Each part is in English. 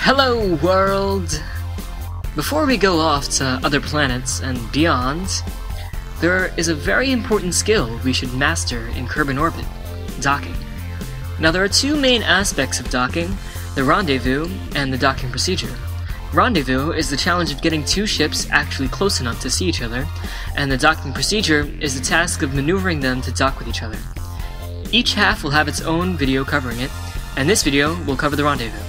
Hello, world! Before we go off to other planets and beyond, there is a very important skill we should master in Kerbal orbit: docking. Now, there are two main aspects of docking: the rendezvous and the docking procedure. Rendezvous is the challenge of getting two ships actually close enough to see each other, and the docking procedure is the task of maneuvering them to dock with each other. Each half will have its own video covering it, and this video will cover the rendezvous.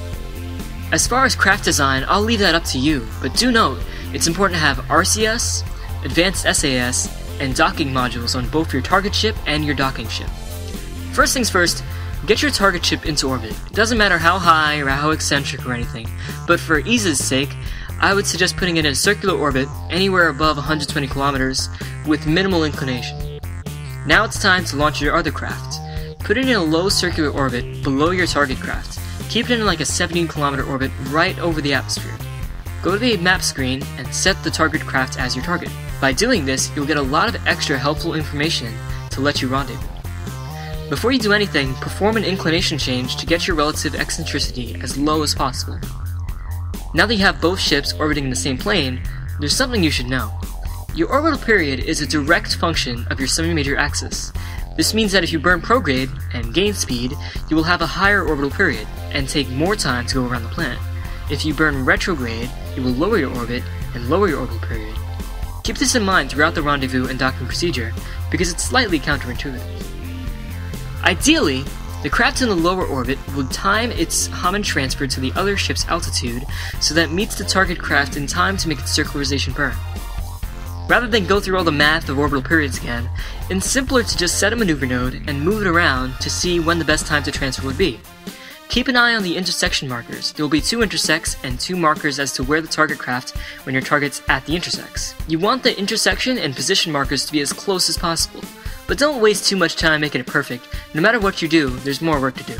As far as craft design, I'll leave that up to you, but do note, it's important to have RCS, Advanced SAS, and docking modules on both your target ship and your docking ship. First things first, get your target ship into orbit. It doesn't matter how high or how eccentric or anything, but for ease's sake, I would suggest putting it in a circular orbit anywhere above 120 kilometers with minimal inclination. Now it's time to launch your other craft. Put it in a low circular orbit below your target craft. Keep it in like a 17-kilometer orbit right over the atmosphere. Go to the map screen and set the target craft as your target. By doing this, you'll get a lot of extra helpful information to let you rendezvous. Before you do anything, perform an inclination change to get your relative eccentricity as low as possible. Now that you have both ships orbiting in the same plane, there's something you should know. Your orbital period is a direct function of your semi-major axis. This means that if you burn prograde and gain speed, you will have a higher orbital period and take more time to go around the planet. If you burn retrograde, you will lower your orbit and lower your orbital period. Keep this in mind throughout the rendezvous and docking procedure, because it's slightly counterintuitive. Ideally, the craft in the lower orbit would time its Hammond transfer to the other ship's altitude so that it meets the target craft in time to make its circularization burn. Rather than go through all the math of orbital periods again, it's simpler to just set a maneuver node and move it around to see when the best time to transfer would be. Keep an eye on the intersection markers. There will be 2 intersects and 2 markers as to where the target craft when your target's at the intersects. You want the intersection and position markers to be as close as possible, but don't waste too much time making it perfect. No matter what you do, there's more work to do.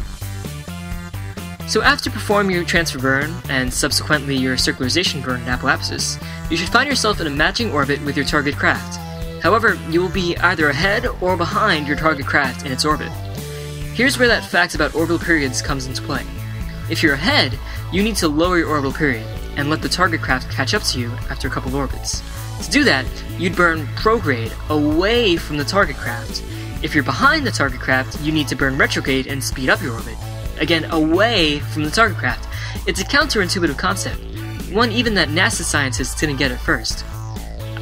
So after performing your transfer burn, and subsequently your circularization burn in apoapsis, you should find yourself in a matching orbit with your target craft. However, you will be either ahead or behind your target craft in its orbit. Here's where that fact about orbital periods comes into play. If you're ahead, you need to lower your orbital period, and let the target craft catch up to you after a couple of orbits. To do that, you'd burn prograde away from the target craft. If you're behind the target craft, you need to burn retrograde and speed up your orbit. Again, away from the target craft. It's a counterintuitive concept, one even that NASA scientists didn't get at first.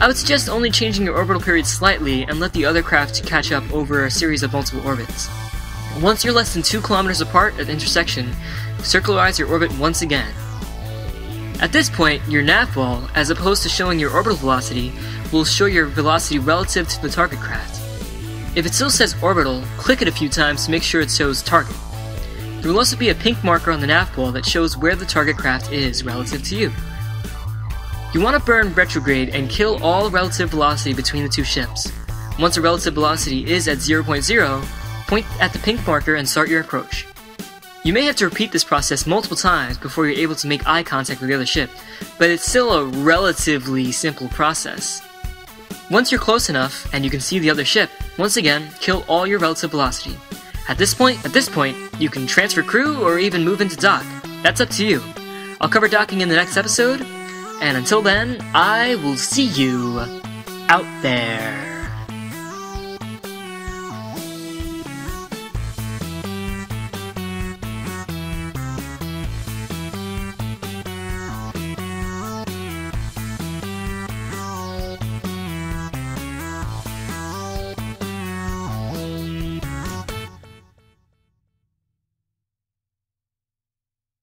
I would suggest only changing your orbital period slightly and let the other craft catch up over a series of multiple orbits. Once you're less than 2 kilometers apart at the intersection, circularize your orbit once again. At this point, your nav ball, as opposed to showing your orbital velocity, will show your velocity relative to the target craft. If it still says orbital, click it a few times to make sure it shows target. There will also be a pink marker on the nav ball that shows where the target craft is relative to you. You want to burn retrograde and kill all relative velocity between the two ships. Once the relative velocity is at 0.0, point at the pink marker and start your approach. You may have to repeat this process multiple times before you're able to make eye contact with the other ship, but it's still a relatively simple process. Once you're close enough and you can see the other ship, once again, kill all your relative velocity. At this point, you can transfer crew or even move into dock. That's up to you. I'll cover docking in the next episode, and until then, I will see you out there.